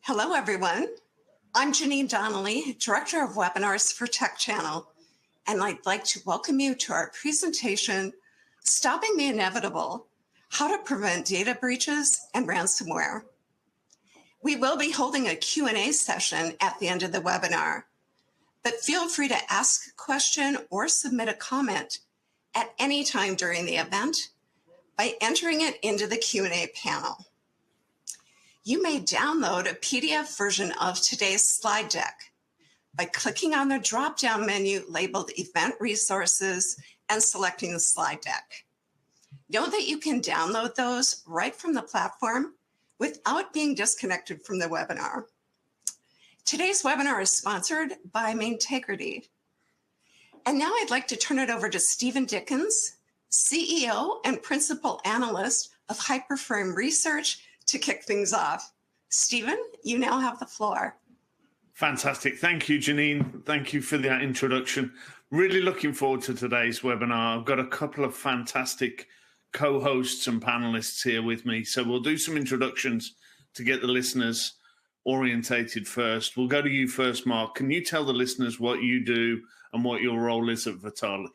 Hello, everyone. I'm Janine Donnelly, Director of Webinars for Tech Channel, and I'd like to welcome you to our presentation, Stopping the Inevitable, How to Prevent Data Breaches and Ransomware. We will be holding a Q&A session at the end of the webinar, but feel free to ask a question or submit a comment at any time during the event by entering it into the Q&A panel. You may download a PDF version of today's slide deck by clicking on the drop-down menu labeled Event Resources and selecting the slide deck. Note that you can download those right from the platform without being disconnected from the webinar. Today's webinar is sponsored by MainTegrity. And now I'd like to turn it over to Stephen Dickens, CEO and Principal Analyst of Hyperframe Research, to kick things off. Stephen, you now have the floor. Fantastic. Thank you, Janine. Thank you for that introduction. Really looking forward to today's webinar. I've got a couple of fantastic co-hosts and panelists here with me. So we'll do some introductions to get the listeners orientated first. We'll go to you first, Mark. Can you tell the listeners what you do and what your role is at Vitali?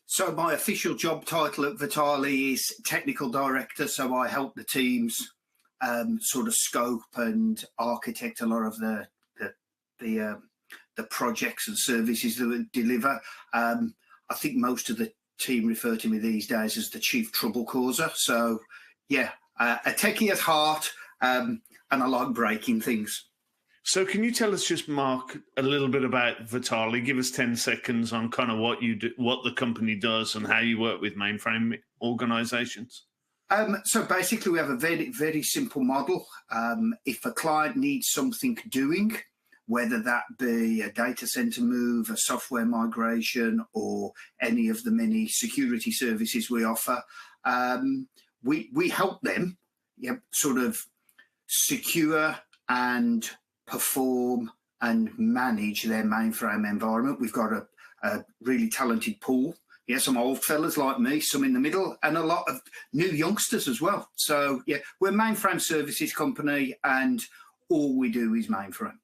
So my official job title at Vitali is Technical Director. So I help the teams sort of scope and architect a lot of the projects and services that we deliver. I think most of the team refer to me these days as the chief trouble causer. So yeah, a techie at heart, and I like breaking things. So can you tell us just, Mark, a little bit about Vitali? Give us 10 seconds on kind of what you do, what the company does, and how you work with mainframe organizations. So basically, we have a very, very simple model. If a client needs something doing, whether that be a data center move, a software migration, or any of the many security services we offer, we help them sort of secure and perform and manage their mainframe environment. We've got a really talented pool. Yeah, some old fellas like me, some in the middle, and a lot of new youngsters as well. So yeah, we're a mainframe services company, and all we do is mainframe.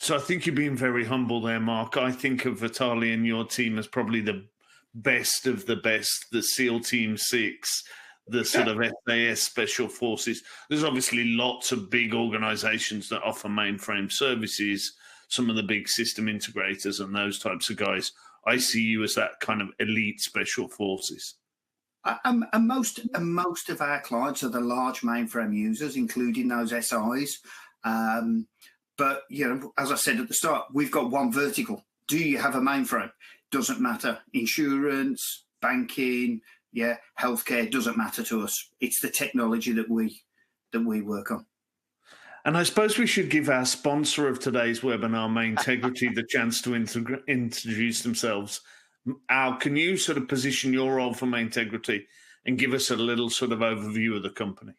So I think you're being very humble there, Mark. I think of Vitali and your team as probably the best of the best, the SEAL Team 6, the sort of SAS Special Forces. There's obviously lots of big organizations that offer mainframe services, some of the big system integrators and those types of guys. I see you as that kind of elite special forces. And most of our clients are the large mainframe users, including those SIs. But, you know, as I said at the start, we've got one vertical. Do you have a mainframe? Doesn't matter. Insurance, banking, yeah, healthcare, doesn't matter to us. It's the technology that we work on. And I suppose we should give our sponsor of today's webinar, MainTegrity, the chance to introduce themselves. Al, can you sort of position your role for MainTegrity and give us a little sort of overview of the company?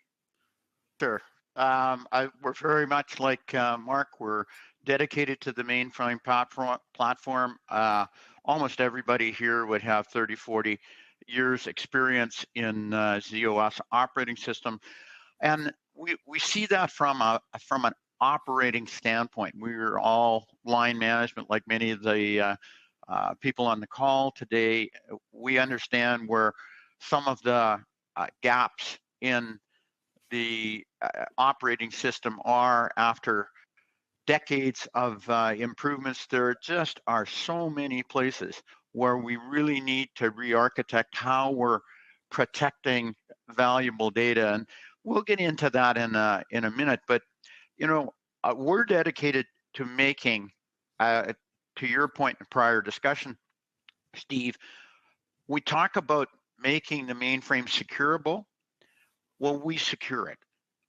Sure. We're very much like Mark. We're dedicated to the mainframe platform. Almost everybody here would have 30, 40 years experience in ZOS operating system. And we see that from an operating standpoint. We're all line management, like many of the people on the call today. We understand where some of the gaps in the operating system are after decades of improvements. There just are so many places where we really need to re-architect how we're protecting valuable data. And we'll get into that in a minute, but you know, we're dedicated to making, to your point in prior discussion, Steve, we talk about making the mainframe securable. Well, we secure it,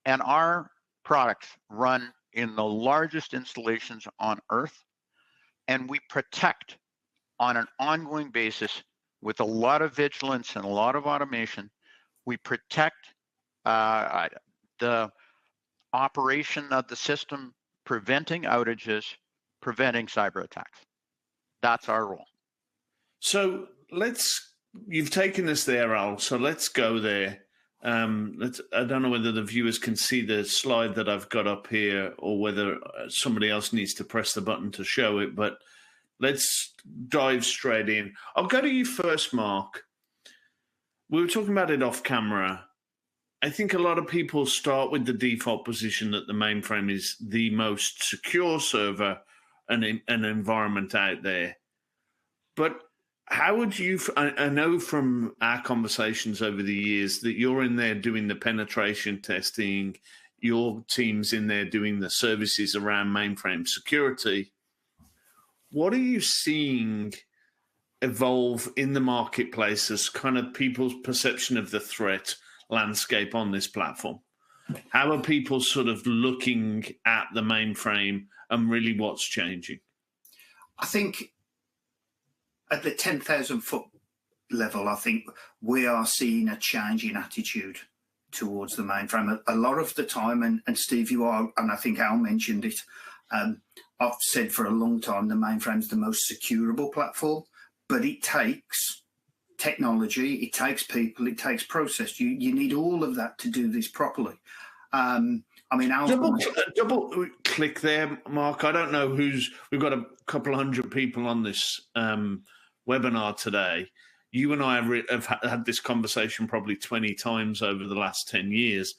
and our products run in the largest installations on Earth, and we protect on an ongoing basis with a lot of vigilance and a lot of automation. We protect the operation of the system, preventing outages, preventing cyber attacks. That's our role. So you've taken us there, Al, so let's go there. I don't know whether the viewers can see the slide that I've got up here or whether somebody else needs to press the button to show it, but let's dive straight in. I'll go to you first, Mark. We were talking about it off camera. I think a lot of people start with the default position that the mainframe is the most secure server and an environment out there. But how would you, I know from our conversations over the years that you're in there doing the penetration testing, your team's in there doing the services around mainframe security. What are you seeing evolve in the marketplace as kind of people's perception of the threat landscape on this platform? How are people sort of looking at the mainframe and really what's changing? I think at the 10,000 foot level, I think we are seeing a change in attitude towards the mainframe. A lot of the time, and Steve, you are, and I think Al mentioned it, I've said for a long time the mainframe is the most securable platform, but it takes technology, it takes people, it takes process. You need all of that to do this properly. I mean, double click there, Mark. I don't know we've got a couple of hundred people on this webinar today. You and I have had this conversation probably 20 times over the last 10 years,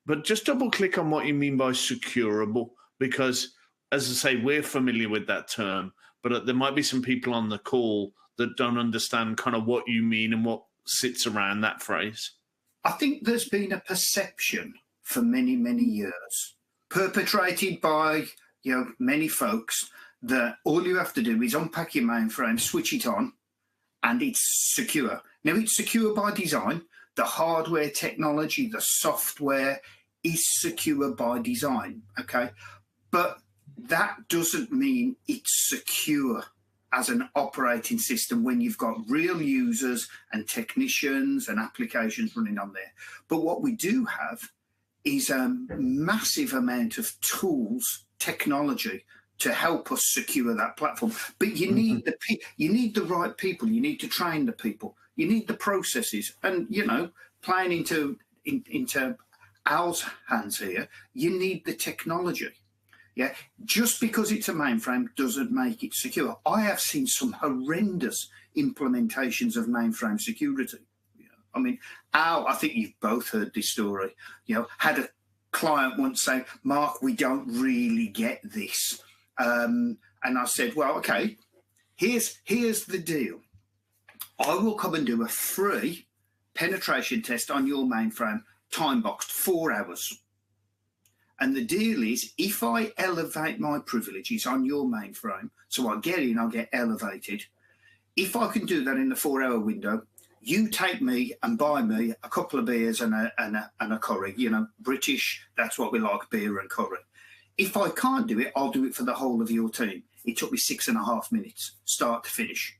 but just double click on what you mean by securable, because as I say, we're familiar with that term, but there might be some people on the call that don't understand kind of what you mean and what sits around that phrase. I think there's been a perception for many, many years, perpetrated by many folks, that all you have to do is unpack your mainframe, switch it on, and it's secure. Now, it's secure by design. The hardware technology, the software is secure by design, okay? But that doesn't mean it's secure as an operating system when you've got real users and technicians and applications running on there. But what we do have is a massive amount of tools, technology to help us secure that platform. But you need you need the right people. You need to train the people. You need the processes. And playing into Al's hands here, you need the technology. Yeah, just because it's a mainframe doesn't make it secure. I have seen some horrendous implementations of mainframe security. I mean, Al, I think you've both heard this story. Had a client once say, "Mark, we don't really get this," and I said, "Well, okay, here's the deal. I will come and do a free penetration test on your mainframe, time boxed 4 hours. And the deal is, if I elevate my privileges on your mainframe, so I get in, I get elevated. If I can do that in the 4 hour window, you take me and buy me a couple of beers and a curry. British, that's what we like, beer and curry. If I can't do it, I'll do it for the whole of your team." It took me 6.5 minutes, start to finish.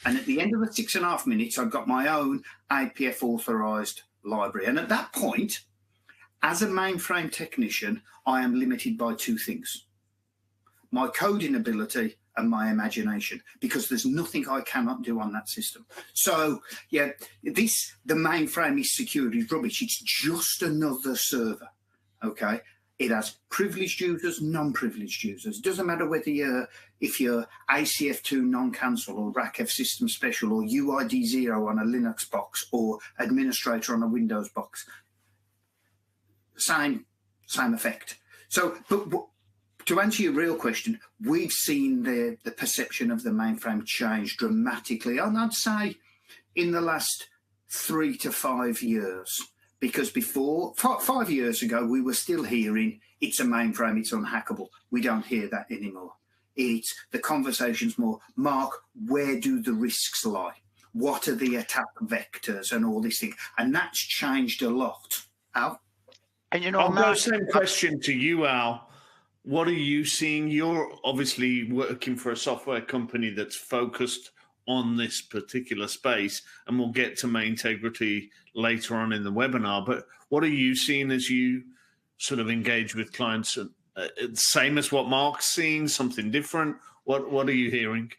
And at the end of the 6.5 minutes, I've got my own APF authorized library. And at that point, as a mainframe technician, I am limited by two things: my coding ability and my imagination, because there's nothing I cannot do on that system. So, yeah, the mainframe is security rubbish. It's just another server, okay? It has privileged users, non-privileged users. It doesn't matter if you're ACF2 non-cancel or RACF system special or UID 0 on a Linux box or administrator on a Windows box. Same effect. So, but to answer your real question, we've seen the perception of the mainframe change dramatically, and I'd say in the last 3 to 5 years. Because before, 5 years ago, we were still hearing it's a mainframe, it's unhackable. We don't hear that anymore. The conversation's more, Mark, where do the risks lie? What are the attack vectors and all these things? And that's changed a lot. Al? And I'll go same question to you, Al. What are you seeing? You're obviously working for a software company that's focused on this particular space, and we'll get to MainTegrity later on in the webinar. But what are you seeing as you sort of engage with clients? Same as what Mark's seeing, something different? What are you hearing?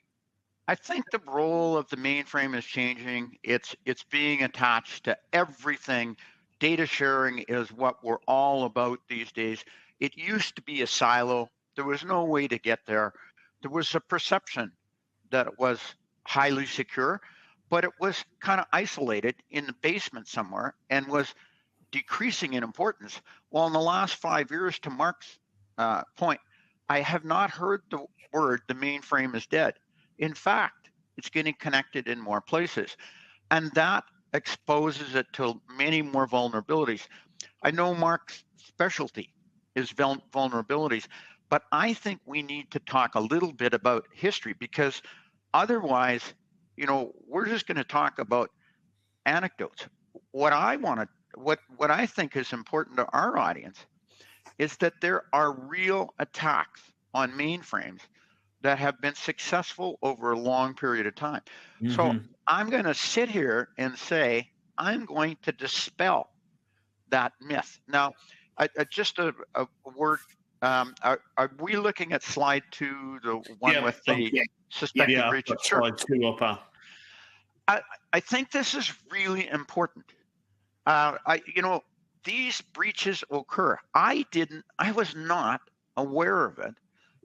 I think the role of the mainframe is changing. It's being attached to everything data sharing is what we're all about these days. It used to be a silo. There was no way to get there. There was a perception that it was highly secure, but it was kind of isolated in the basement somewhere and was decreasing in importance. Well, in the last 5 years, to Mark's point, I have not heard the word the mainframe is dead. In fact, it's getting connected in more places, and that exposes it to many more vulnerabilities. I know Mark's specialty is vulnerabilities, but I think we need to talk a little bit about history, because otherwise, you know, we're just going to talk about anecdotes. What I think is important to our audience is that there are real attacks on mainframes that have been successful over a long period of time. So I'm going to sit here and say, I'm going to dispel that myth. Now, just a word, are we looking at slide 2, the one with the suspected breaches? Sure. Slide 2 up. I think this is really important. You know, these breaches occur. I was not aware of it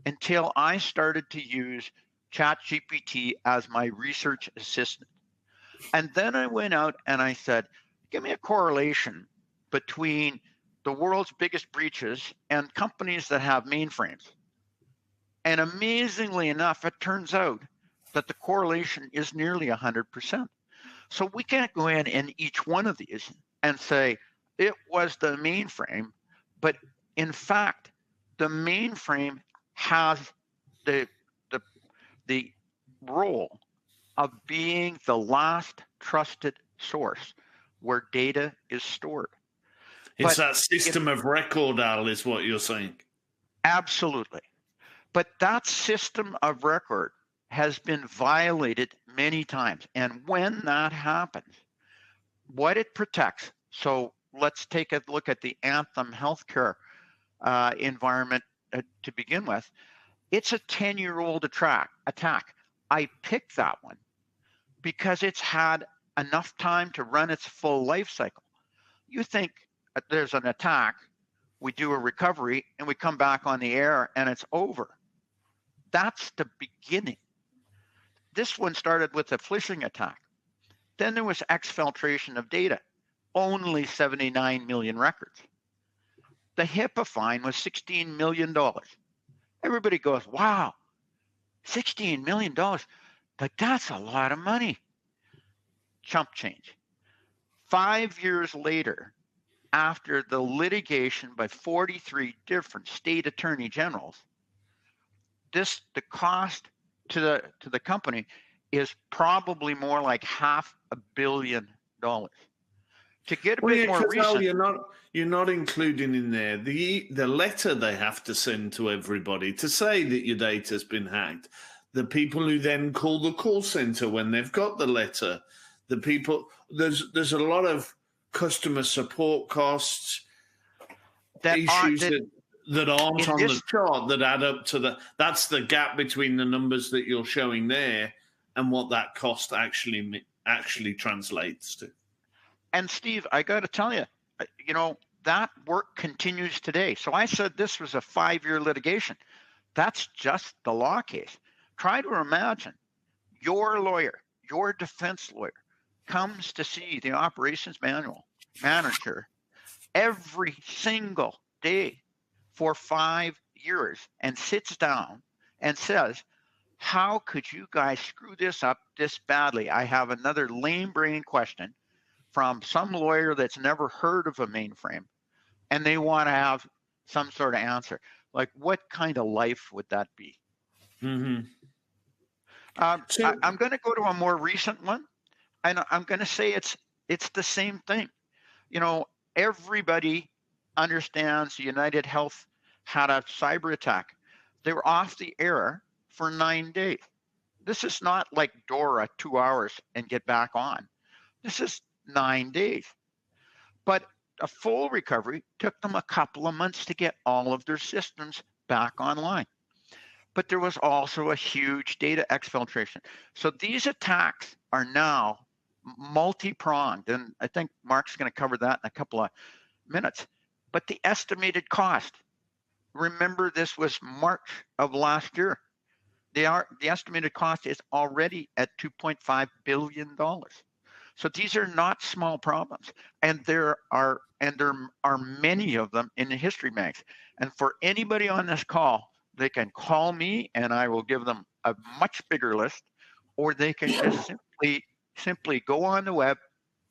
until I started to use ChatGPT as my research assistant. And then I went out and I said, give me a correlation between the world's biggest breaches and companies that have mainframes. And amazingly enough, it turns out that the correlation is nearly 100%. So we can't go in each one of these and say it was the mainframe, but in fact, the mainframe has the role of being the last trusted source where data is stored. It's that system of record, Al, is what you're saying. Absolutely. But that system of record has been violated many times. And when that happens, what it protects, so let's take a look at the Anthem healthcare environment to begin with. It's a 10-year-old attack. I picked that one because it's had enough time to run its full life cycle. You think there's an attack, we do a recovery, and we come back on the air and it's over. That's the beginning. This one started with a phishing attack. Then there was exfiltration of data, only 79 million records. The HIPAA fine was $16 million. Everybody goes, wow, $16 million, but that's a lot of money. Chump change. 5 years later, after the litigation by 43 different state attorney generals, the cost to the company is probably more like $500 million. To get a bit more recent, you're not including in there the letter they have to send to everybody to say that your data's been hacked. The people who then call the call center when they've got the letter. The people there's a lot of customer support costs, issues that aren't on the chart that add up to that's the gap between the numbers that you're showing there and what that cost actually translates to. And Steve, I got to tell you, you know, that work continues today. So I said this was a 5-year litigation. That's just the law case. Try to imagine your lawyer, your defense lawyer, comes to see the operations manager every single day for 5 years and sits down and says, how could you guys screw this up this badly? I have another lame brain question from some lawyer that's never heard of a mainframe, and they want to have some sort of answer. Like, what kind of life would that be? Mm-hmm. I'm going to go to a more recent one, and I'm going to say it's the same thing. You know, everybody understands United Health had a cyber attack. They were off the air for 9 days. This is not like Dora, 2 hours and get back on. This is 9 days. But a full recovery took them a couple of months to get all of their systems back online. But there was also a huge data exfiltration. So these attacks are now multi-pronged, and I think Mark's going to cover that in a couple of minutes. But the estimated cost, remember this was March of last year. The estimated cost is already at $2.5 billion. So these are not small problems, and there are many of them in the history banks. And for anybody on this call, they can call me and I will give them a much bigger list, or they can just simply go on the web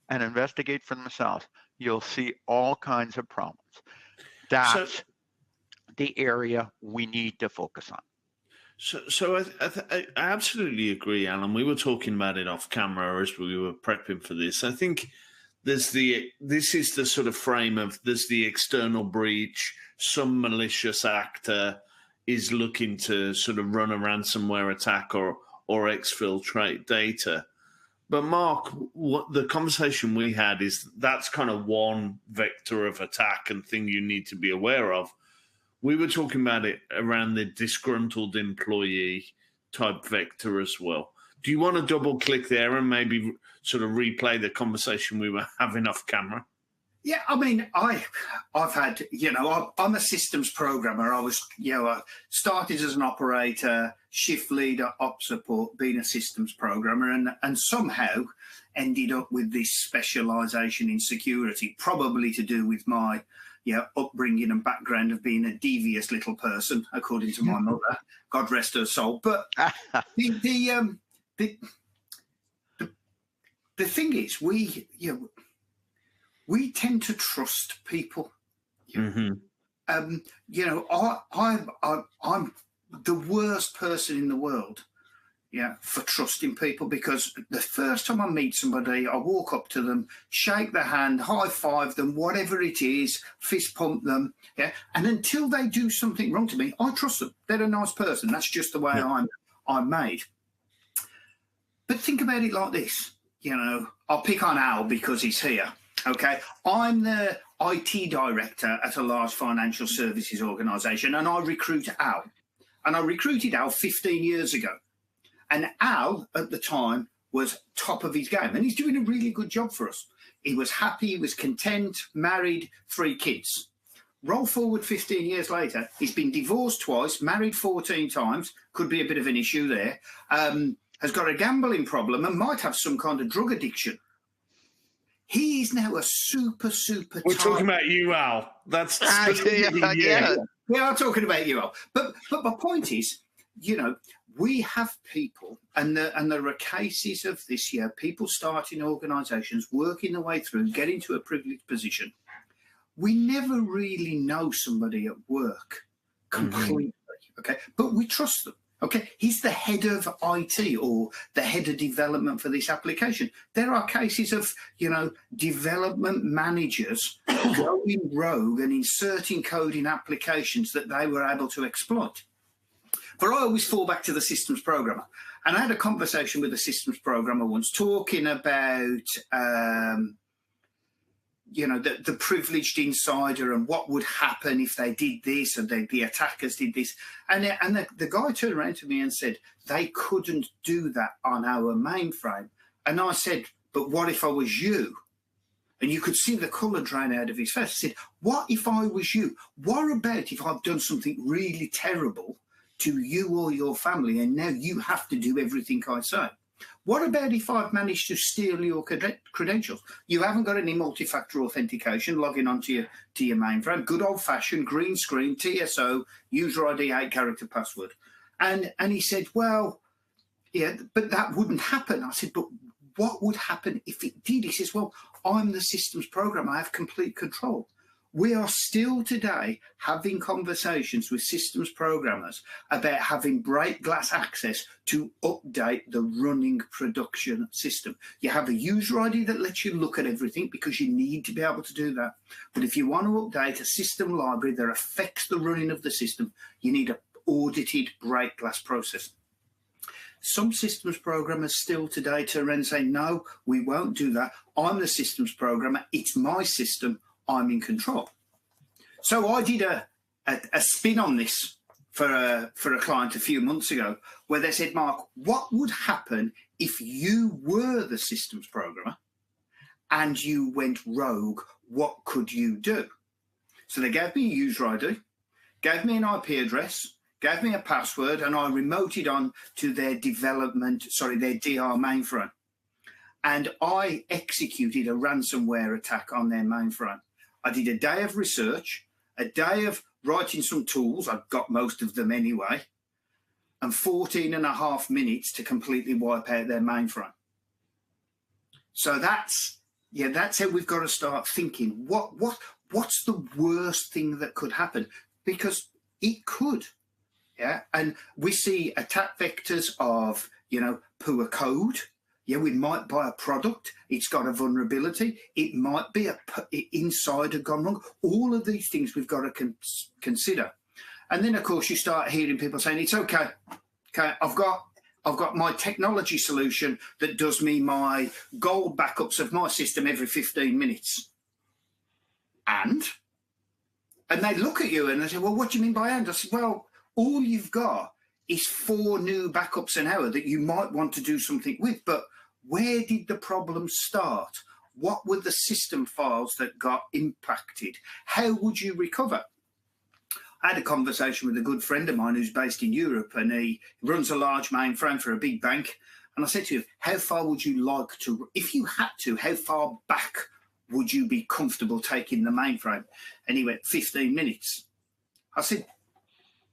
and investigate for themselves. You'll see all kinds of problems. That's the area we need to focus on. So I absolutely agree, Alan. We were talking about it off camera as we were prepping for this. I think this is the sort of frame of there's the external breach. Some malicious actor is looking to sort of run a ransomware attack or exfiltrate data. But Mark, what the conversation we had is that's kind of one vector of attack and thing you need to be aware of. We were talking about it around the disgruntled employee type vector as well. Do you want to double click there and maybe sort of replay the conversation we were having off camera? Yeah, I mean, I've had, I'm a systems programmer. I was, I started as an operator, shift leader, ops support, being a systems programmer, and somehow ended up with this specialization in security, probably to do with my upbringing and background of being a devious little person, according to my mother. God rest her soul. But the thing is, we tend to trust people. Mm-hmm. I'm the worst person in the world, for trusting people, because the first time I meet somebody, I walk up to them, shake their hand, high five them, whatever it is, fist pump them, and until they do something wrong to me, I trust them. They're a nice person. That's just the way I'm made. But think about it like this, I'll pick on Al because he's here. Okay, I'm the IT director at a large financial services organisation, and I recruit Al. And I recruited Al 15 years ago. And Al, at the time, was top of his game. And he's doing a really good job for us. He was happy, he was content, married, 3 kids. Roll forward 15 years later, he's been divorced twice, married 14 times, could be a bit of an issue there, has got a gambling problem and might have some kind of drug addiction. He is now a super We're talking about you, Al. That's we are talking about you, Al. But my point is, we have people, and there are cases of this year, people starting organisations, working their way through, getting to a privileged position. We never really know somebody at work completely, okay? But we trust them. Okay, he's the head of IT or the head of development for this application. There are cases of, development managers going rogue and inserting code in applications that they were able to exploit. But I always fall back to the systems programmer. And I had a conversation with a systems programmer once talking about, the privileged insider and what would happen if they did this and the attackers did this. And the guy turned around to me and said, they couldn't do that on our mainframe. And I said, but what if I was you? And you could see the colour drain out of his face. I said, what if I was you? What about if I've done something really terrible to you or your family and now you have to do everything I say? What about if I've managed to steal your credentials? You haven't got any multi-factor authentication logging onto your mainframe. Good old-fashioned green screen, TSO, user ID, 8-character password. And he said, well, yeah, but that wouldn't happen. I said, but what would happen if it did? He says, well, I'm the systems programmer. I have complete control. We are still today having conversations with systems programmers about having break glass access to update the running production system. You have a user ID that lets you look at everything because you need to be able to do that. But if you want to update a system library that affects the running of the system, you need an audited break glass process. Some systems programmers still today turn around and say, no, we won't do that. I'm the systems programmer. It's my system. I'm in control. So I did a spin on this for a client a few months ago where they said, Mark, what would happen if you were the systems programmer and you went rogue? What could you do? So they gave me a user ID, gave me an IP address, gave me a password, and I remoted on to their DR mainframe. And I executed a ransomware attack on their mainframe. I did a day of research, a day of writing some tools, I've got most of them anyway, and 14.5 minutes to completely wipe out their mainframe. So that's how we've got to start thinking. What's the worst thing that could happen? Because it could. Yeah, and we see attack vectors of, poor code. Yeah, we might buy a product. It's got a vulnerability. It might be insider gone wrong. All of these things we've got to consider. And then, of course, you start hearing people saying, it's okay. Okay, I've got my technology solution that does me my gold backups of my system every 15 minutes. And they look at you and they say, well, what do you mean by and? I said, well, all you've got is 4 new backups an hour that you might want to do something with. But where did the problem start? What were the system files that got impacted? How would you recover? I had a conversation with a good friend of mine who's based in Europe, and he runs a large mainframe for a big bank. And I said to him, how far would you like to, if you had to, how far back would you be comfortable taking the mainframe? And he went, 15 minutes. I said,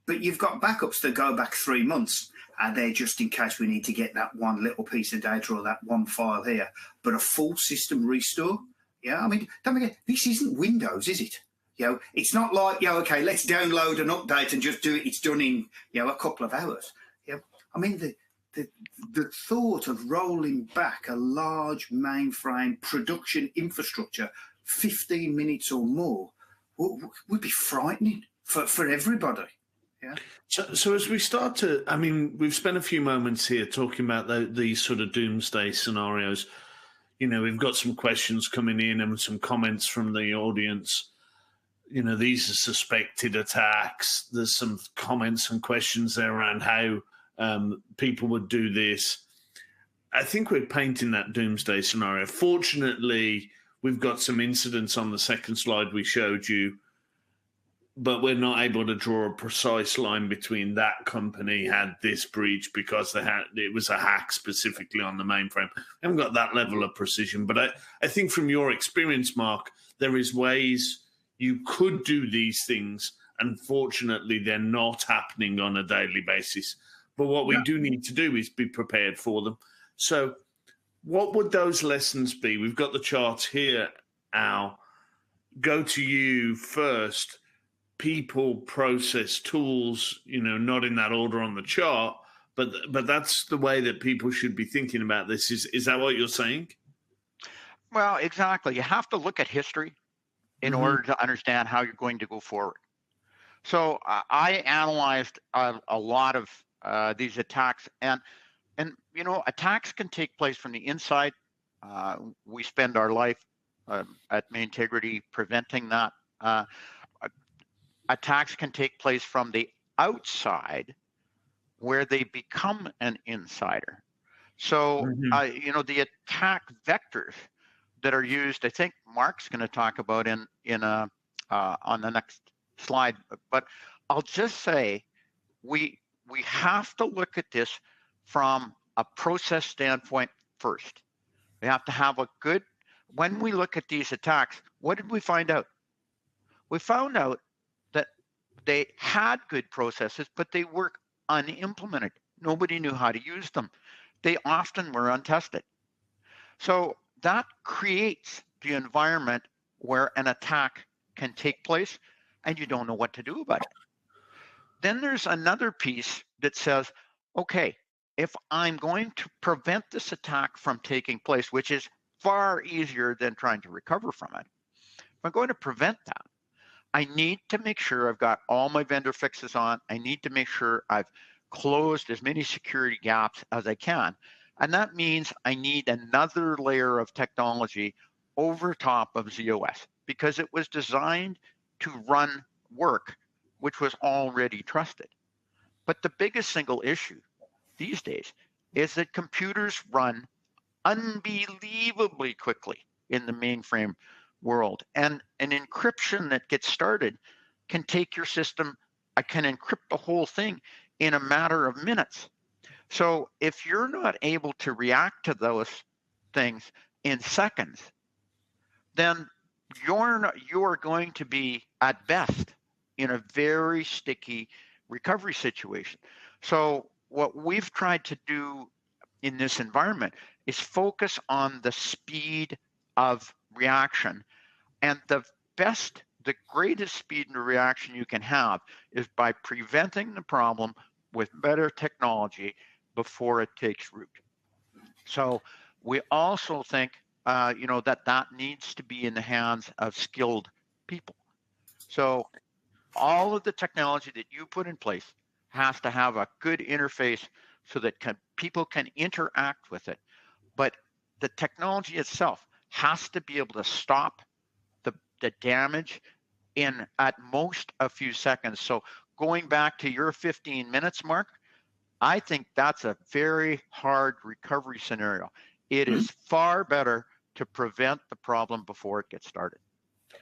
but you've got backups that go back 3 months, and they're just in case we need to get that one little piece of data or that one file here. But a full system restore, I mean, don't forget, this isn't Windows, is it? It's not like, okay, let's download an update and just do it. It's done in, a couple of hours. I mean, the thought of rolling back a large mainframe production infrastructure 15 minutes or more would be frightening for everybody. Yeah. So as we start to, I mean, we've spent a few moments here talking about these sort of doomsday scenarios. We've got some questions coming in and some comments from the audience. These are suspected attacks. There's some comments and questions there around how people would do this. I think we're painting that doomsday scenario. Fortunately, we've got some incidents on the second slide we showed you, but we're not able to draw a precise line between that company had this breach because it was a hack specifically on the mainframe. I haven't got that level of precision, but I think from your experience, Mark, there is ways you could do these things. Unfortunately, they're not happening on a daily basis. But what we do need to do is be prepared for them. So what would those lessons be? We've got the charts here, Al. Go to you first. People, process, tools, not in that order on the chart, but that's the way that people should be thinking about this. Is that what you're saying? Well, exactly. You have to look at history in order to understand how you're going to go forward. So I analyzed a lot of these attacks, and attacks can take place from the inside. We spend our life at MainTegrity preventing that. Attacks can take place from the outside, where they become an insider. So the attack vectors that are used, I think Mark's going to talk about on the next slide. But I'll just say we have to look at this from a process standpoint first. We have to have when we look at these attacks, what did we find out? We found out that they had good processes, but they were unimplemented. Nobody knew how to use them. They often were untested. So that creates the environment where an attack can take place and you don't know what to do about it. Then there's another piece that says, okay, if I'm going to prevent this attack from taking place, which is far easier than trying to recover from it, if I'm going to prevent that, I need to make sure I've got all my vendor fixes on. I need to make sure I've closed as many security gaps as I can. And that means I need another layer of technology over top of ZOS because it was designed to run work which was already trusted. But the biggest single issue these days is that computers run unbelievably quickly in the mainframe world. And an encryption that gets started can take your system, I can encrypt the whole thing in a matter of minutes. So if you're not able to react to those things in seconds, then you're going to be at best in a very sticky recovery situation. So what we've tried to do in this environment is focus on the speed of reaction. And the greatest speed and reaction you can have is by preventing the problem with better technology before it takes root. So we also think, that needs to be in the hands of skilled people. So all of the technology that you put in place has to have a good interface so that people can interact with it. But the technology itself has to be able to stop the damage in at most a few seconds. So going back to your 15 minutes, Mark, I think that's a very hard recovery scenario. It is far better to prevent the problem before it gets started.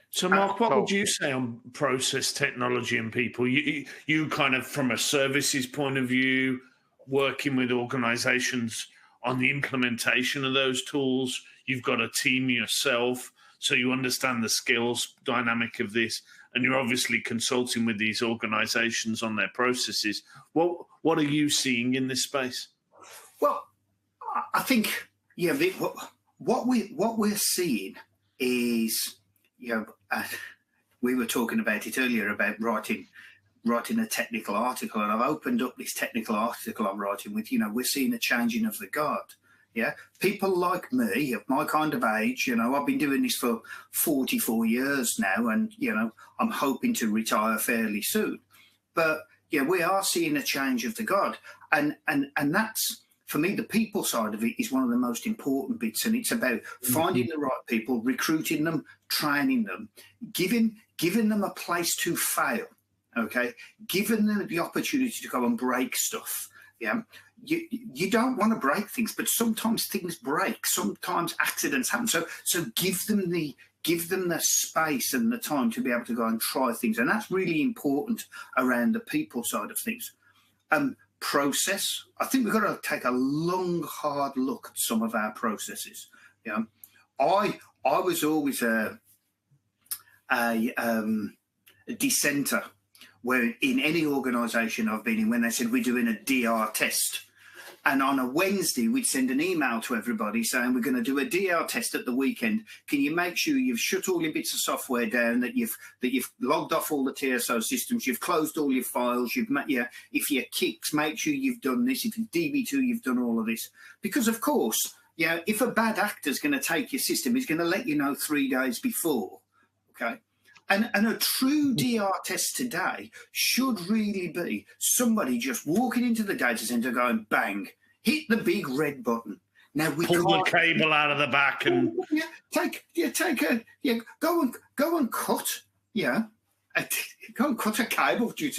So, Mark, what would you say on process technology and people? You kind of, from a services point of view, working with organizations on the implementation of those tools. You've got a team yourself, so you understand the skills dynamic of this, and you're obviously consulting with these organizations on their processes. What are you seeing in this space? Well, I think, what we're seeing is, we were talking about it earlier about writing a technical article, and I've opened up this technical article I'm writing with, we're seeing a changing of the guard. Yeah, people like me, of my kind of age, I've been doing this for 44 years now, and, I'm hoping to retire fairly soon. But, we are seeing a change of the guard. And that's, for me, the people side of it is one of the most important bits. And it's about finding the right people, recruiting them, training them, giving them a place to fail, okay? Giving them the opportunity to go and break stuff, yeah? You don't want to break things, but sometimes things break. Sometimes accidents happen. So give them the space and the time to be able to go and try things, and that's really important around the people side of things. Process. I think we've got to take a long, hard look at some of our processes. I was always a dissenter where in any organisation I've been in, when they said we're doing a DR test. And on a Wednesday, we'd send an email to everybody saying, we're going to do a DR test at the weekend. Can you make sure you've shut all your bits of software down, that you've logged off all the TSO systems, you've closed all your files, if you're Kix, make sure you've done this. If you're DB2, you've done all of this. Because, of course, if a bad actor's going to take your system, he's going to let you know 3 days before, okay? And a true DR test today should really be somebody just walking into the data center going, bang, hit the big red button. Now we pull the cable out of the back and go and cut, go and cut a cable. We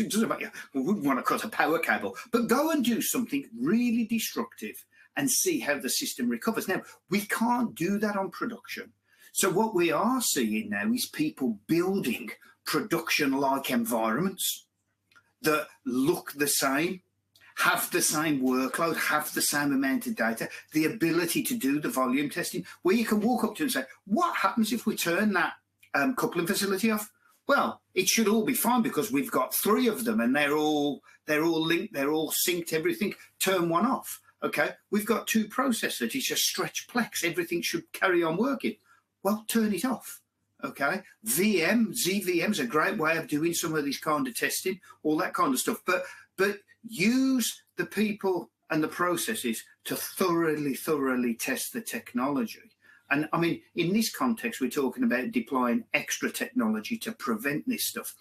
wouldn't want to cut a power cable, but go and do something really destructive and see how the system recovers. Now we can't do that on production. So what we are seeing now is people building production-like environments that look the same, have the same workload, have the same amount of data, the ability to do the volume testing, where you can walk up to and say, what happens if we turn that coupling facility off? Well, it should all be fine because we've got 3 of them and they're all linked, they're all synced, everything. Turn one off, okay? We've got 2 processors, it's a stretch plex, everything should carry on working. Well, turn it off, okay? ZVM's a great way of doing some of this kind of testing, all that kind of stuff. But use the people and the processes to thoroughly test the technology. And, I mean, in this context, we're talking about deploying extra technology to prevent this stuff.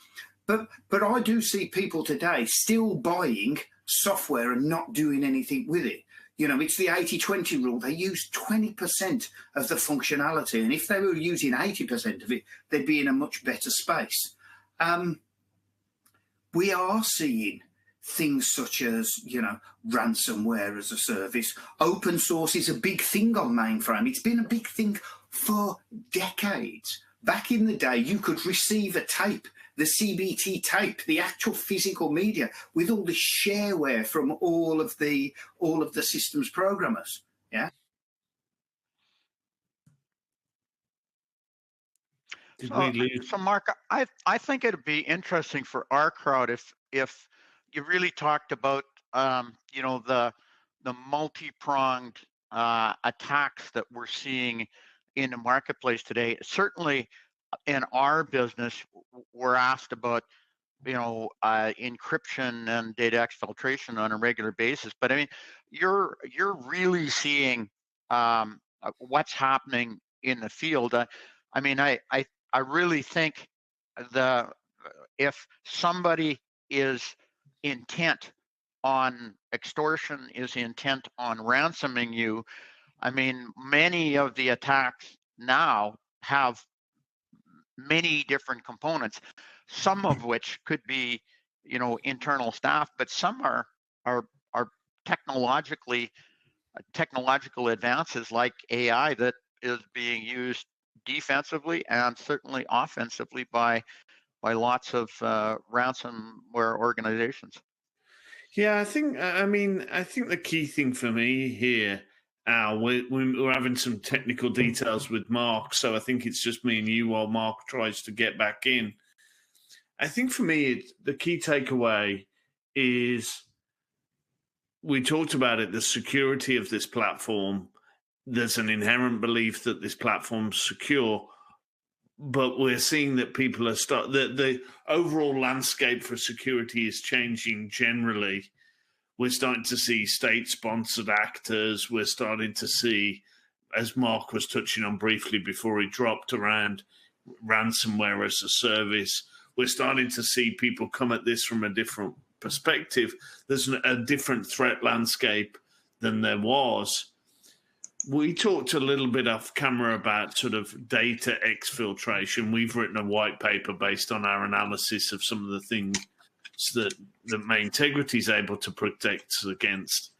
But I do see people today still buying software and not doing anything with it. It's the 80-20 rule. They use 20% of the functionality. And if they were using 80% of it, they'd be in a much better space. We are seeing things such as, ransomware as a service. Open source is a big thing on Mainframe. It's been a big thing for decades. Back in the day, you could receive a tape, the CBT tape, the actual physical media, with all the shareware from all of the systems programmers. Yeah. So Mark, I think it'd be interesting for our crowd if you really talked about the multi-pronged attacks that we're seeing in the marketplace today. Certainly, in our business, we're asked about encryption and data exfiltration on a regular basis. But I mean, you're really seeing what's happening in the field. I mean, I really think if somebody is intent on extortion, is intent on ransoming you, I mean, many of the attacks now have many different components, some of which could be, internal staff, but some are technological advances like AI that is being used defensively and certainly offensively by lots of ransomware organizations. Yeah, I think the key thing for me here, Al, we're having some technical details with Mark, so I think it's just me and you while Mark tries to get back in. I think for me, the key takeaway is we talked about it, the security of this platform. There's an inherent belief that this platform's secure, but we're seeing that people are the overall landscape for security is changing generally. We're starting to see state-sponsored actors. We're starting to see, as Mark was touching on briefly before he dropped, around ransomware as a service. We're starting to see people come at this from a different perspective. There's a different threat landscape than there was. We talked a little bit off camera about sort of data exfiltration. We've written a white paper based on our analysis of some of the things that MainTegrity is able to protect us against.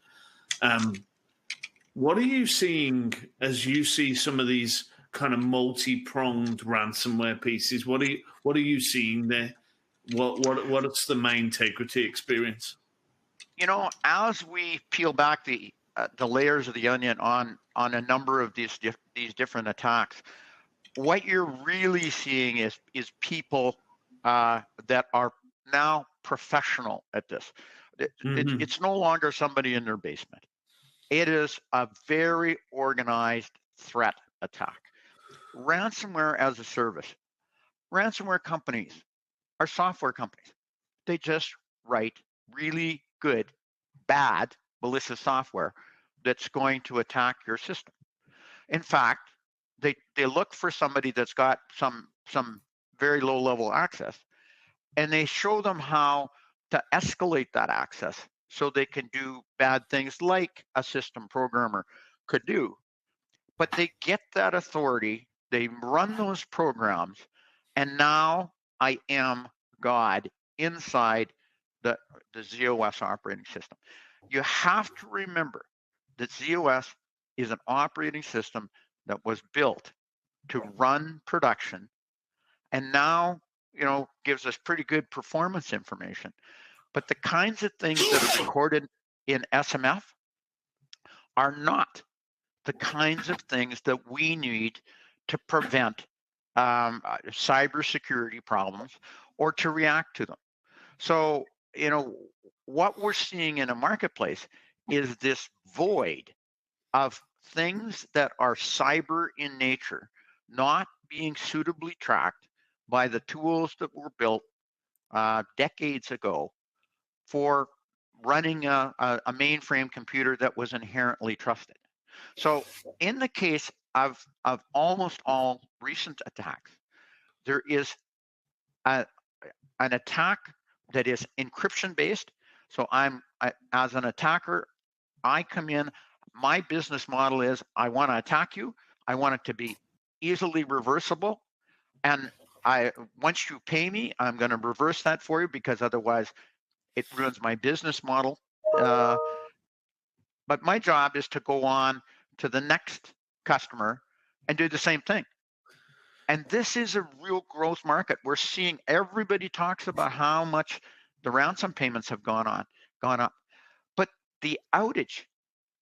What are you seeing as you see some of these kind of multi-pronged ransomware pieces? What are you seeing there? What's the MainTegrity experience? As we peel back the layers of the onion on a number of these different attacks, what you're really seeing is people that are now professional at this. It's no longer somebody in their basement. It is a very organized threat attack. Ransomware as a service. Ransomware companies are software companies. They just write really good, bad, malicious software that's going to attack your system. In fact, they look for somebody that's got some very low level access, and they show them how to escalate that access so they can do bad things like a system programmer could do. But they get that authority, they run those programs, and now I am God inside the ZOS operating system. You have to remember that ZOS is an operating system that was built to run production, and now gives us pretty good performance information. But the kinds of things that are recorded in SMF are not the kinds of things that we need to prevent cybersecurity problems or to react to them. So, what we're seeing in a marketplace is this void of things that are cyber in nature, not being suitably tracked by the tools that were built decades ago for running a mainframe computer that was inherently trusted. So in the case of almost all recent attacks, there is an attack that is encryption based. So as an attacker, I come in, my business model is I want to attack you. I want it to be easily reversible. And once you pay me, I'm going to reverse that for you, because otherwise It ruins my business model. But my job is to go on to the next customer and do the same thing. And this is a real growth market. We're seeing everybody talks about how much the ransom payments have gone up. But the outage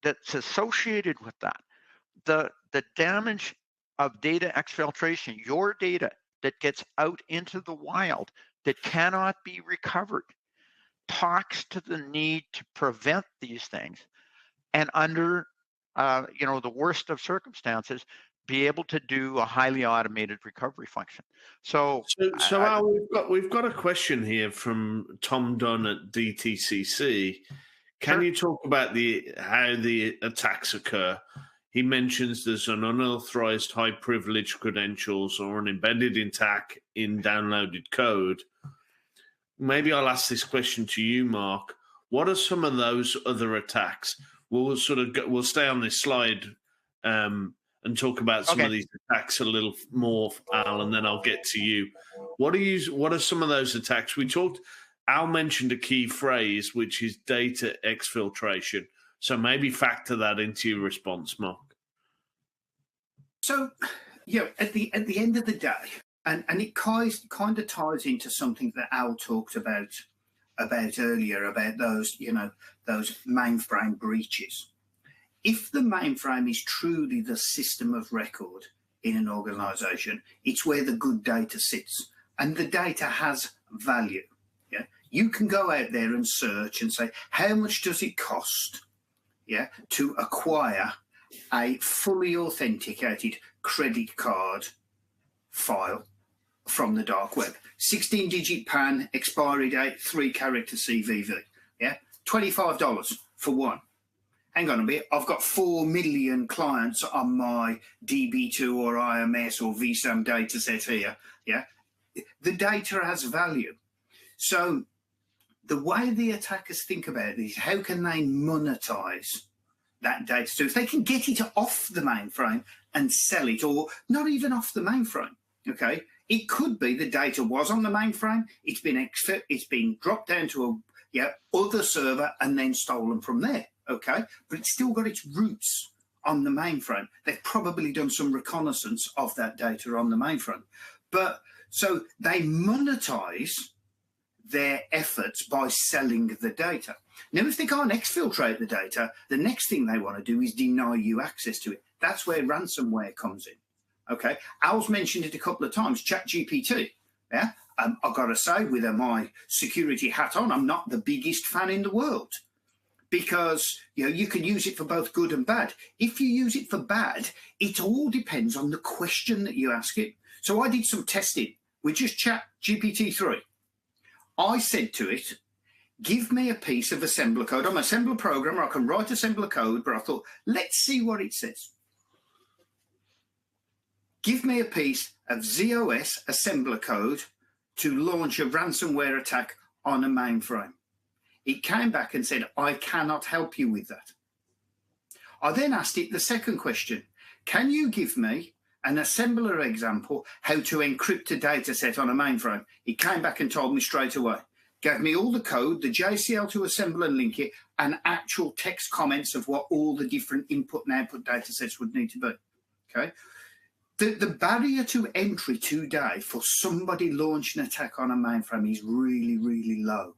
that's associated with that, the damage of data exfiltration, your data that gets out into the wild that cannot be recovered, talks to the need to prevent these things, and under the worst of circumstances, be able to do a highly automated recovery function. So Al, we've got a question here from Tom Dunn at DTCC. Can you talk about how the attacks occur? He mentions there's an unauthorized high privilege credentials or an embedded attack in downloaded code. Maybe I'll ask this question to you, Mark. What are some of those other attacks? We'll stay on this slide and talk about some of these attacks a little more, Al, and then I'll get to you. What are some of those attacks? Al mentioned a key phrase, which is data exfiltration. So maybe factor that into your response, Mark. So, at the end of the day, and it kind of ties into something that Al talked about earlier, about those mainframe breaches. If the mainframe is truly the system of record in an organization, it's where the good data sits, and the data has value. Yeah, you can go out there and search and say, how much does it cost, to acquire a fully authenticated credit card file from the dark web? 16-digit PAN, expiry date, 3-character CVV. Yeah, $25 for one. Hang on a bit, I've got 4 million clients on my DB2 or IMS or VSAM data set here. Yeah, the data has value. So the way the attackers think about this, how can they monetize that data? So if they can get it off the mainframe and sell it, or not even off the mainframe, okay? It could be the data was on the mainframe, it's been dropped down to a other server and then stolen from there. Okay, but it's still got its roots on the mainframe. They've probably done some reconnaissance of that data on the mainframe. But so they monetize their efforts by selling the data. Now, if they can't exfiltrate the data, the next thing they want to do is deny you access to it. That's where ransomware comes in. Okay, Al's mentioned it a couple of times, ChatGPT. Yeah, I've got to say, with my security hat on, I'm not the biggest fan in the world. Because you can use it for both good and bad. If you use it for bad, it all depends on the question that you ask it. So I did some testing with just ChatGPT-3. I said to it, give me a piece of assembler code. I'm an assembler programmer, I can write assembler code, but I thought, let's see what it says. Give me a piece of ZOS assembler code to launch a ransomware attack on a mainframe. It came back and said, I cannot help you with that. I then asked it the second question. Can you give me an assembler example how to encrypt a data set on a mainframe? It came back and told me straight away. Gave me all the code, the JCL to assemble and link it, and actual text comments of what all the different input and output data sets would need to be. Okay. The barrier to entry today for somebody launching an attack on a mainframe is really, really low.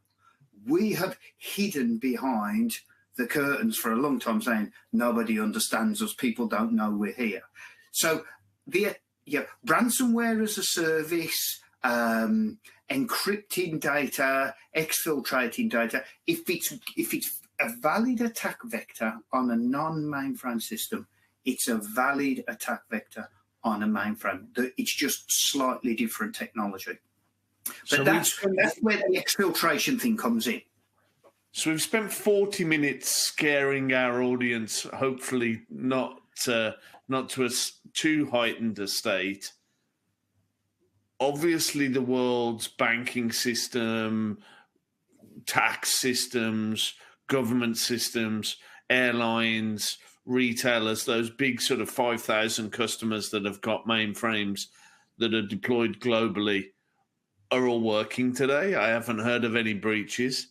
We have hidden behind the curtains for a long time saying nobody understands us, people don't know we're here. So ransomware as a service, encrypting data, exfiltrating data, if it's a valid attack vector on a non-mainframe system, it's a valid attack vector on a mainframe. It's just slightly different technology. But so that's where the exfiltration thing comes in. So we've spent 40 minutes scaring our audience, hopefully not to a too heightened a state. Obviously, the world's banking system, tax systems, government systems, airlines, retailers, those big sort of 5,000 customers that have got mainframes that are deployed globally, are all working today. I haven't heard of any breaches.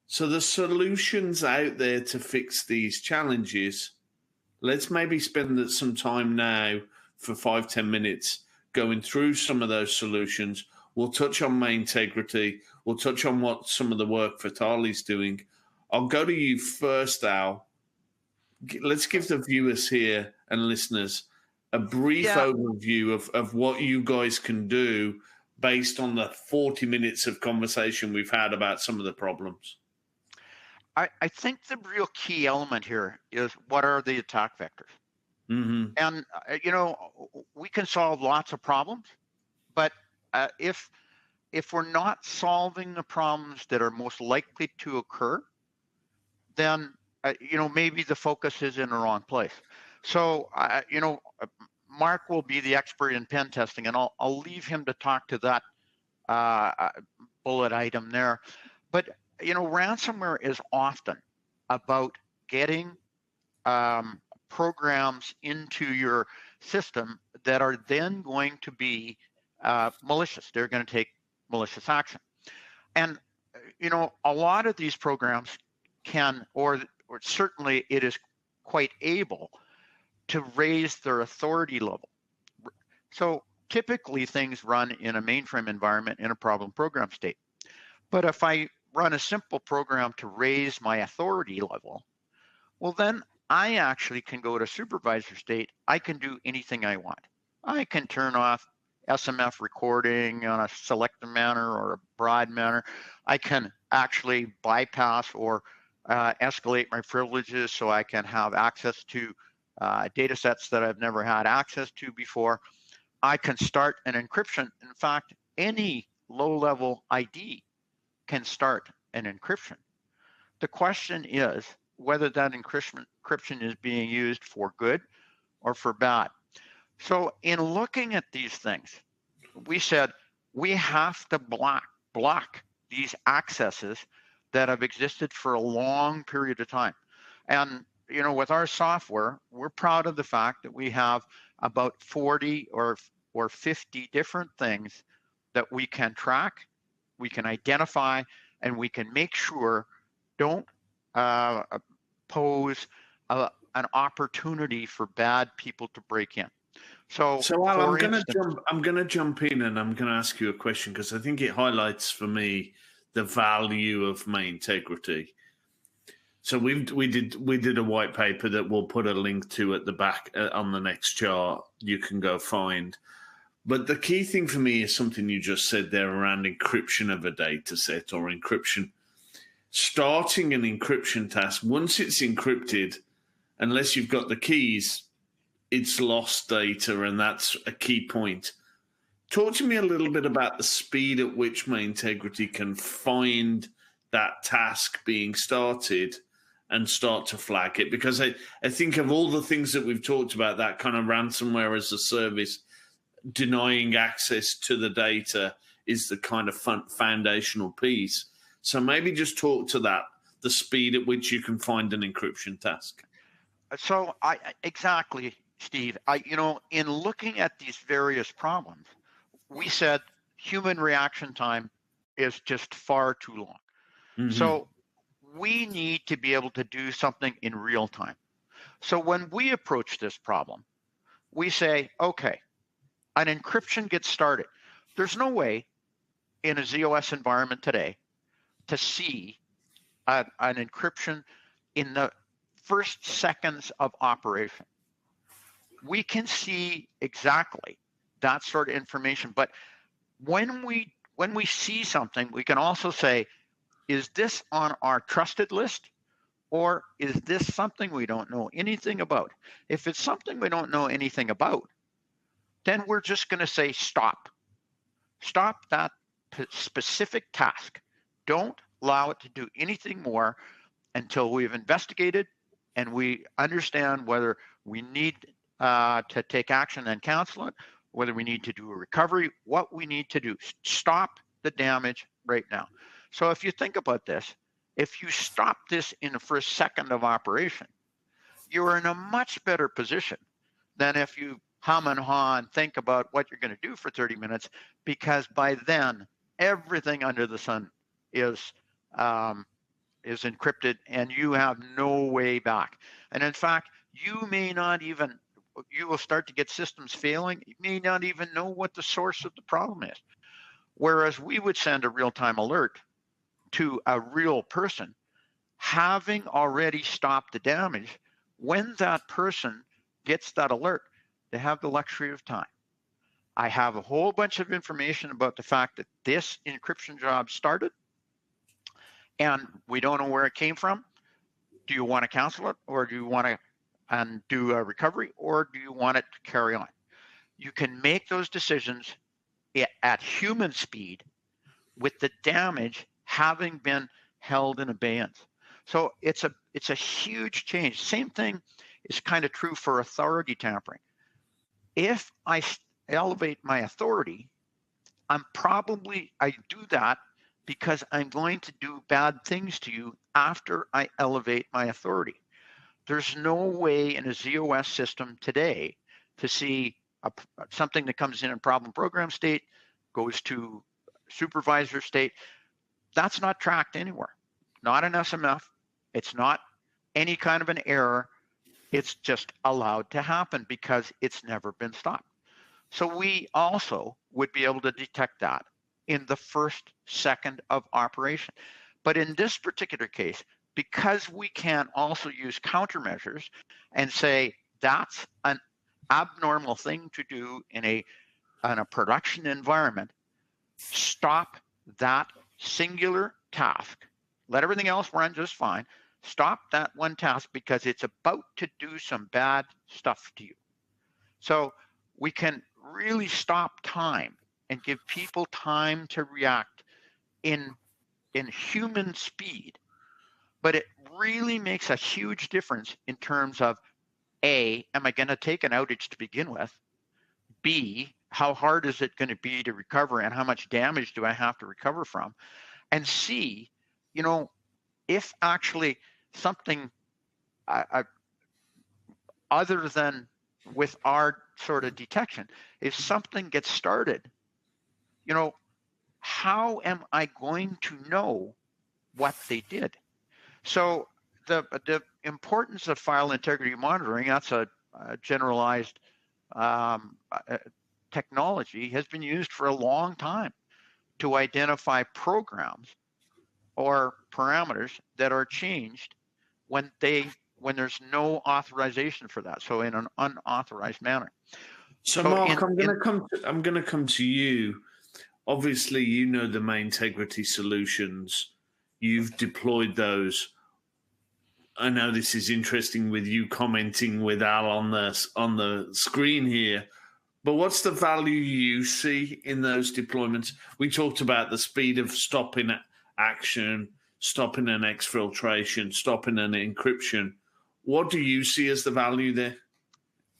So the solutions out there to fix these challenges, let's maybe spend some time now for 5-10 minutes going through some of those solutions. We'll touch on MainTegrity. We'll touch on what some of the work Vitali's doing. I'll go to you first, Al. Let's give the viewers here and listeners a brief overview of what you guys can do based on the 40 minutes of conversation we've had about some of the problems. I think the real key element here is, what are the attack vectors? Mm-hmm. And, we can solve lots of problems, but if we're not solving the problems that are most likely to occur, then, maybe the focus is in the wrong place. So, Mark will be the expert in pen testing, and I'll leave him to talk to that bullet item there. But, ransomware is often about getting programs into your system that are then going to be malicious. They're going to take malicious action. And, a lot of these programs can, or certainly it is quite able to raise their authority level. So typically things run in a mainframe environment in a problem program state. But if I run a simple program to raise my authority level, well, then I actually can go to supervisor state. I can do anything I want. I can turn off SMF recording on a selective manner or a broad manner. I can actually bypass or escalate my privileges so I can have access to data sets that I've never had access to before. I can start an encryption. In fact, any low-level ID can start an encryption. The question is whether that encryption is being used for good or for bad. So in looking at these things, we said we have to block these accesses that have existed for a long period of time. And with our software, we're proud of the fact that we have about 40 or 50 different things that we can track, we can identify, and we can make sure don't pose an opportunity for bad people to break in. So Al, I'm going to jump in and I'm going to ask you a question, because I think it highlights for me the value of MainTegrity. So we did a white paper that we'll put a link to at the back on the next chart. You can go find. But the key thing for me is something you just said there around encryption of a data set, or encryption. Starting an encryption task, once it's encrypted, unless you've got the keys, it's lost data, and that's a key point. Talk to me a little bit about the speed at which MainTegrity can find that task being started and start to flag it. Because I think of all the things that we've talked about, that kind of ransomware as a service, denying access to the data is the kind of foundational piece. So maybe just talk to that, the speed at which you can find an encryption task. So exactly, Steve. In looking at these various problems, we said human reaction time is just far too long. Mm-hmm. So we need to be able to do something in real time. So when we approach this problem, we say, okay, an encryption gets started. There's no way in a ZOS environment today to see an encryption in the first seconds of operation. We can see exactly that sort of information, but when we see something, we can also say, is this on our trusted list, or is this something we don't know anything about? If it's something we don't know anything about, then we're just going to say stop. Stop that specific task. Don't allow it to do anything more until we've investigated and we understand whether we need to take action and cancel it, whether we need to do a recovery, what we need to do. Stop the damage right now. So if you think about this, if you stop this in the first second of operation, you're in a much better position than if you hum and haw and think about what you're going to do for 30 minutes, because by then everything under the sun is is encrypted, and you have no way back. And in fact, you will start to get systems failing. You may not even know what the source of the problem is. Whereas we would send a real-time alert to a real person, having already stopped the damage. When that person gets that alert, they have the luxury of time. I have a whole bunch of information about the fact that this encryption job started, and we don't know where it came from. Do you want to cancel it, or do you want to do a recovery, or do you want it to carry on? You can make those decisions at human speed with the damage having been held in abeyance. So it's a huge change. Same thing is kind of true for authority tampering. If I elevate my authority, I do that because I'm going to do bad things to you after I elevate my authority. There's no way in a ZOS system today to see something that comes in problem program state, goes to supervisor state. That's not tracked anywhere. Not an SMF. It's not any kind of an error. It's just allowed to happen because it's never been stopped. So we also would be able to detect that in the first second of operation. But in this particular case, because we can also use countermeasures and say that's an abnormal thing to do in a production environment, stop that singular task. Let everything else run just fine. Stop that one task because it's about to do some bad stuff to you. So we can really stop time and give people time to react in human speed. But it really makes a huge difference in terms of A, am I going to take an outage to begin with? B, how hard is it going to be to recover and how much damage do I have to recover from? And C, if actually something other than with our sort of detection, if something gets started, how am I going to know what they did? So the importance of file integrity monitoring, that's a generalized technology, has been used for a long time to identify programs or parameters that are changed when there's no authorization for that, so in an unauthorized manner. So Mark, I'm going to come to you. Obviously, you know the MainTegrity solutions. You've deployed those. I know this is interesting with you commenting with Al on the screen here, but what's the value you see in those deployments? We talked about the speed of stopping action, stopping an exfiltration, stopping an encryption. What do you see as the value there?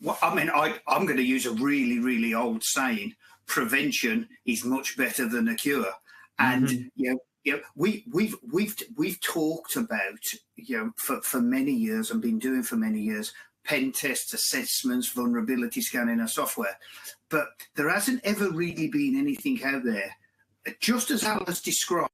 Well, I mean, I'm going to use a really, really old saying: prevention is much better than a cure. And we've talked about for many years and been doing for many years pen tests, assessments, vulnerability scanning of software, but there hasn't ever really been anything out there, just as Al has described,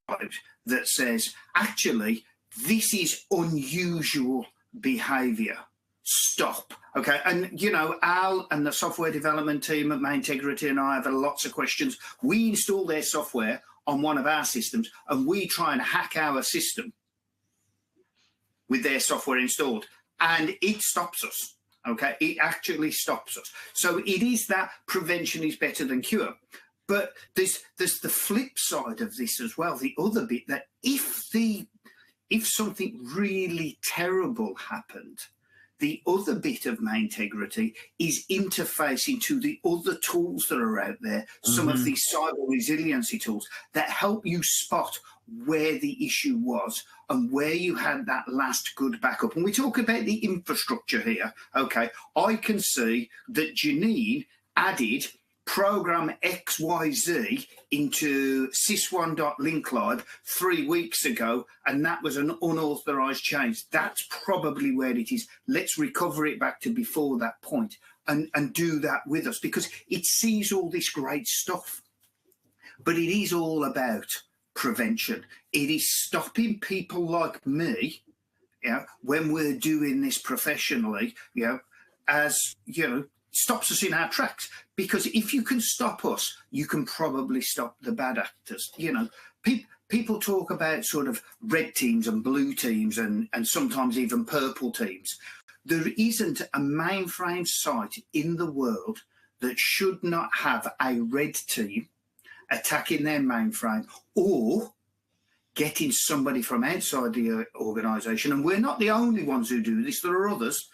that says actually this is unusual behavior. Stop. Okay. And, Al and the software development team at MainTegrity and I have lots of questions. We install their software on one of our systems and we try and hack our system with their software installed, and it stops us. Okay. It actually stops us. So it is that prevention is better than cure. But there's the flip side of this as well. The other bit that if something really terrible happened, the other bit of MainTegrity is interfacing to the other tools that are out there, some of these cyber resiliency tools that help you spot where the issue was and where you had that last good backup. And we talk about the infrastructure here. Okay, I can see that Janine added program XYZ into sys1.linklib 3 weeks ago, and that was an unauthorized change. That's probably where it is. Let's recover it back to before that point and do that with us, because it sees all this great stuff. But it is all about prevention. It is stopping people like me, when we're doing this professionally, as stops us in our tracks. Because if you can stop us, you can probably stop the bad actors. People talk about sort of red teams and blue teams and sometimes even purple teams. There isn't a mainframe site in the world that should not have a red team attacking their mainframe or getting somebody from outside the organisation. And we're not the only ones who do this. There are others,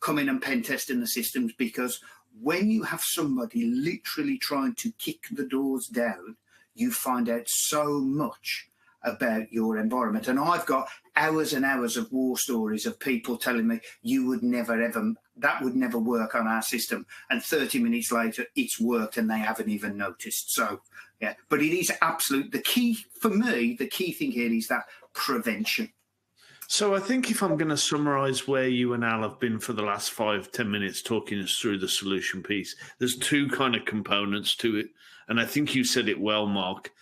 coming and pen testing the systems, because when you have somebody literally trying to kick the doors down, you find out so much about your environment. And I've got hours and hours of war stories of people telling me that would never work on our system. And 30 minutes later, it's worked and they haven't even noticed. So, but it is the key for me, the key thing here is that prevention. So I think if I'm going to summarize where you and Al have been for the last 5-10 minutes talking us through the solution piece, there's two kind of components to it. And I think you said it well, Mark.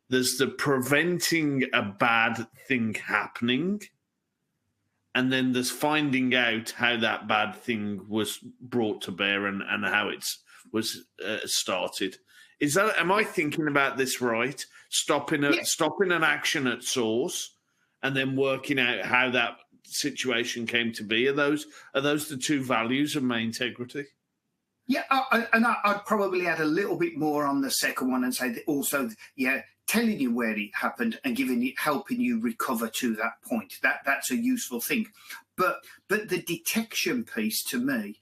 There's the preventing a bad thing happening, and then there's finding out how that bad thing was brought to bear and how it was started. Am I thinking about this right? Stopping an action at source, and then working out how that situation came to be. Are those the two values of MainTegrity? Yeah, and I'd probably add a little bit more on the second one and say that also, telling you where it happened and helping you recover to that point. That's a useful thing. But the detection piece, to me,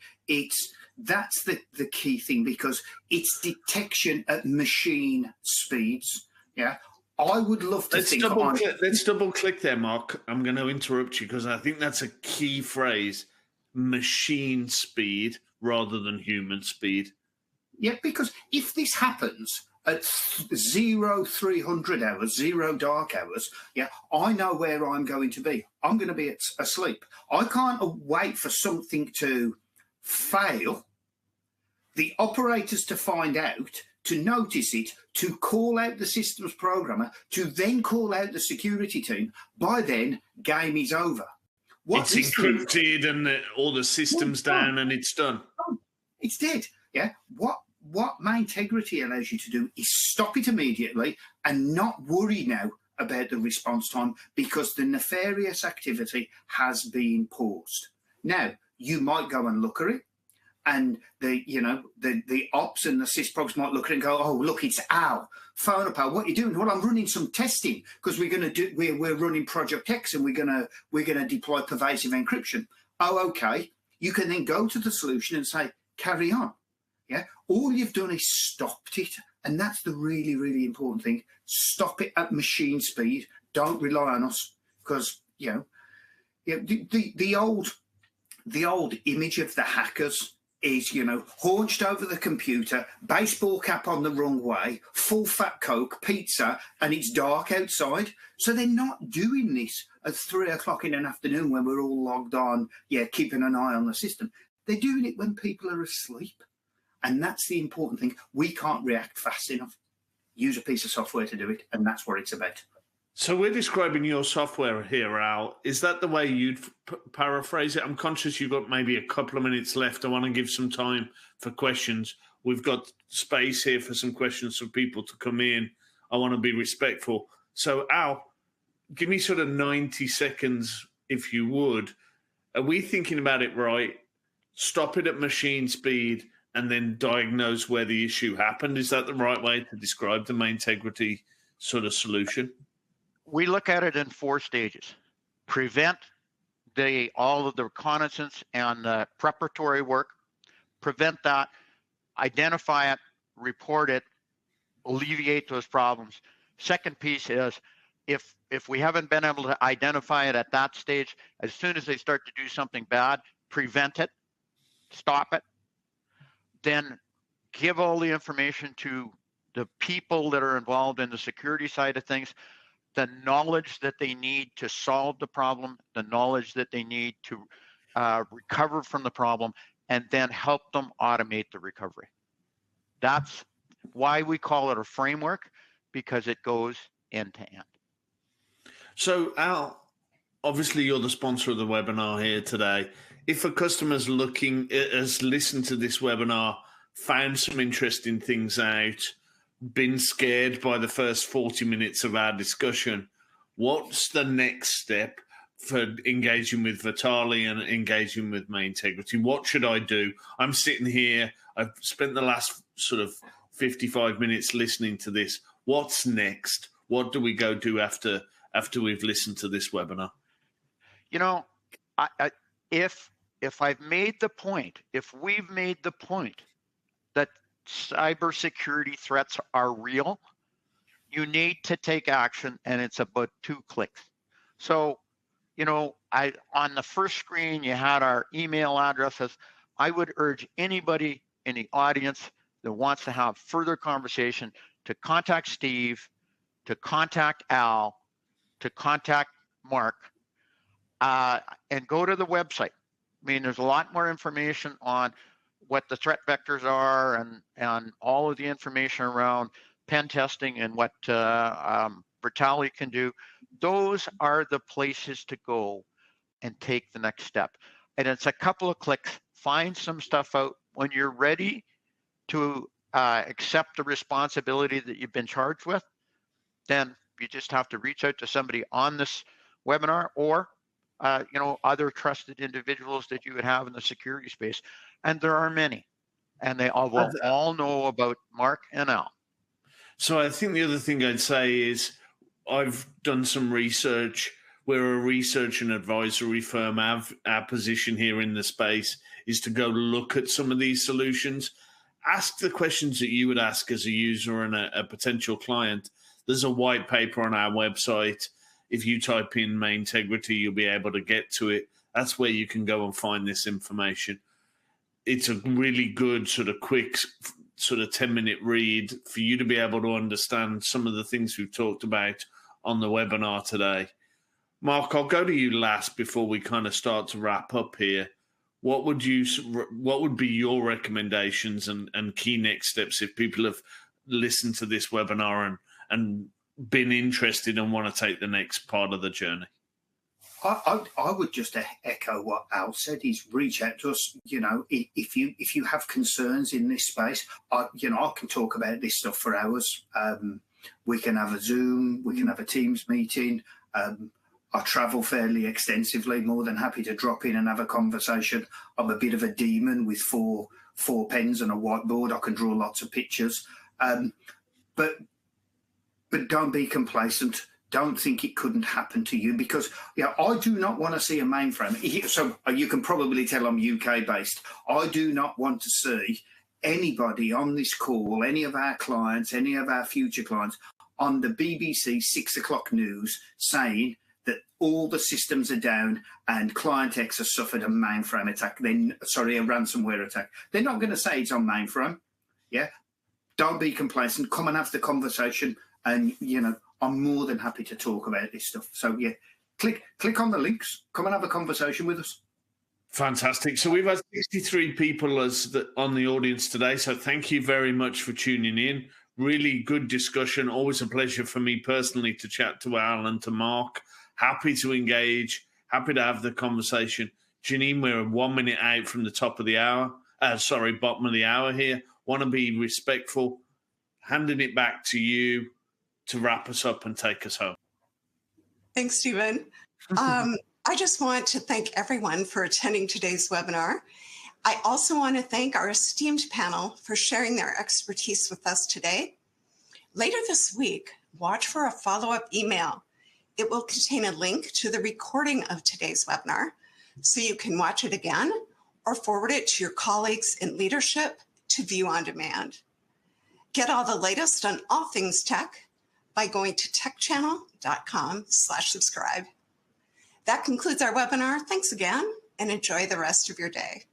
that's the key thing, because it's detection at machine speeds. Yeah. I would love to Let's double click there, Mark. I'm going to interrupt you because I think that's a key phrase: machine speed rather than human speed. Yeah, because if this happens at 0300 hours, 0 dark hours, I know where I'm going to be. I'm going to be asleep. I can't wait for something to fail, the operators to find out, to notice it, to call out the systems programmer, to then call out the security team. By then, game is over. It's encrypted and all the systems down and it's done. It's dead. Yeah. What MainTegrity allows you to do is stop it immediately and not worry now about the response time, because the nefarious activity has been paused. Now, you might go and look at it, and the ops and the sysprogs might look at it and go, "Oh, look, it's Al. Phone up, Al. What are you doing?" "Well, I'm running some testing because we're running Project X and we're gonna deploy pervasive encryption." "Oh, okay." You can then go to the solution and say, "Carry on." Yeah. All you've done is stopped it, and that's the really, really important thing. Stop it at machine speed. Don't rely on us, because the old image of the hackers is, haunched over the computer, baseball cap on the wrong way, full fat Coke, pizza, and it's dark outside. So they're not doing this at 3 o'clock in the afternoon when we're all logged on, keeping an eye on the system. They're doing it when people are asleep. And that's the important thing. We can't react fast enough. Use a piece of software to do it, and that's what it's about. So we're describing your software here, Al. Is that the way you'd paraphrase it? I'm conscious you've got maybe a couple of minutes left. I want to give some time for questions. We've got space here for some questions for people to come in. I want to be respectful. So, Al, give me sort of 90 seconds, if you would. Are we thinking about it right? Stop it at machine speed and then diagnose where the issue happened. Is that the right way to describe the MainTegrity sort of solution? We look at it in 4 stages. Prevent all of the reconnaissance and the preparatory work. Prevent that, identify it, report it, alleviate those problems. Second piece is, if we haven't been able to identify it at that stage, as soon as they start to do something bad, prevent it, stop it, then give all the information to the people that are involved in the security side of things, the knowledge that they need to solve the problem, the knowledge that they need to recover from the problem, and then help them automate the recovery. That's why we call it a framework, because it goes end to end. So, Al, obviously you're the sponsor of the webinar here today. If a customer's has listened to this webinar, found some interesting things out, been scared by the first 40 minutes of our discussion, what's the next step for engaging with Vitaly and engaging with MainTegrity? What should I do? I'm sitting here. I've spent the last sort of 55 minutes listening to this. What's next? What do we go do after we've listened to this webinar? You know, if I've made the point, if we've made the point that cybersecurity threats are real, you need to take action, and it's about 2 clicks. So, you know, on the first screen, you had our email addresses. I would urge anybody in the audience that wants to have further conversation to contact Steve, to contact Al, to contact Mark, and go to the website. I mean, there's a lot more information on what the threat vectors are and all of the information around pen testing and what Vitaly can do. Those are the places to go and take the next step. And it's a couple of clicks. Find some stuff out. When you're ready to accept the responsibility that you've been charged with, then you just have to reach out to somebody on this webinar or you know, other trusted individuals that you would have in the security space. And there are many, and they will all know about Mark and Al. So I think the other thing I'd say is I've done some research. We're a research and advisory firm. Our position here in the space is to go look at some of these solutions. Ask the questions that you would ask as a user and a potential client. There's a white paper on our website. If you type in MainTegrity, you'll be able to get to it. That's where you can go and find this information. It's a really good sort of quick sort of 10-minute read for you to be able to understand some of the things we've talked about on the webinar today. Mark, I'll go to you last before we kind of start to wrap up here. What would be your recommendations and key next steps if people have listened to this webinar and been interested and want to take the next part of the journey? I would just echo what Al said. Is reach out to us. You know, if you have concerns in this space, I can talk about this stuff for hours. We can have a Zoom, we can have a Teams meeting. I travel fairly extensively. More than happy to drop in and have a conversation. I'm a bit of a demon with four pens and a whiteboard. I can draw lots of pictures. But don't be complacent. Don't think it couldn't happen to you, because I do not want to see a mainframe. So you can probably tell I'm UK based. I do not want to see anybody on this call, any of our clients, any of our future clients, on the BBC 6 o'clock news saying that all the systems are down and client X has suffered a mainframe attack. A ransomware attack. They're not going to say it's on mainframe. Yeah. Don't be complacent. Come and have the conversation. And, I'm more than happy to talk about this stuff. So, yeah, click on the links. Come and have a conversation with us. Fantastic. So we've had 63 people on the audience today. So thank you very much for tuning in. Really good discussion. Always a pleasure for me personally to chat to Al and to Mark. Happy to engage. Happy to have the conversation. Janine, we're 1 minute out from the top of the hour. Bottom of the hour here. Want to be respectful. Handing it back to you to wrap us up and take us home. Thanks, Stephen. I just want to thank everyone for attending today's webinar. I also want to thank our esteemed panel for sharing their expertise with us today. Later this week, watch for a follow-up email. It will contain a link to the recording of today's webinar, so you can watch it again or forward it to your colleagues in leadership to view on demand. Get all the latest on all things tech by going to techchannel.com/subscribe. That concludes our webinar. Thanks again, and enjoy the rest of your day.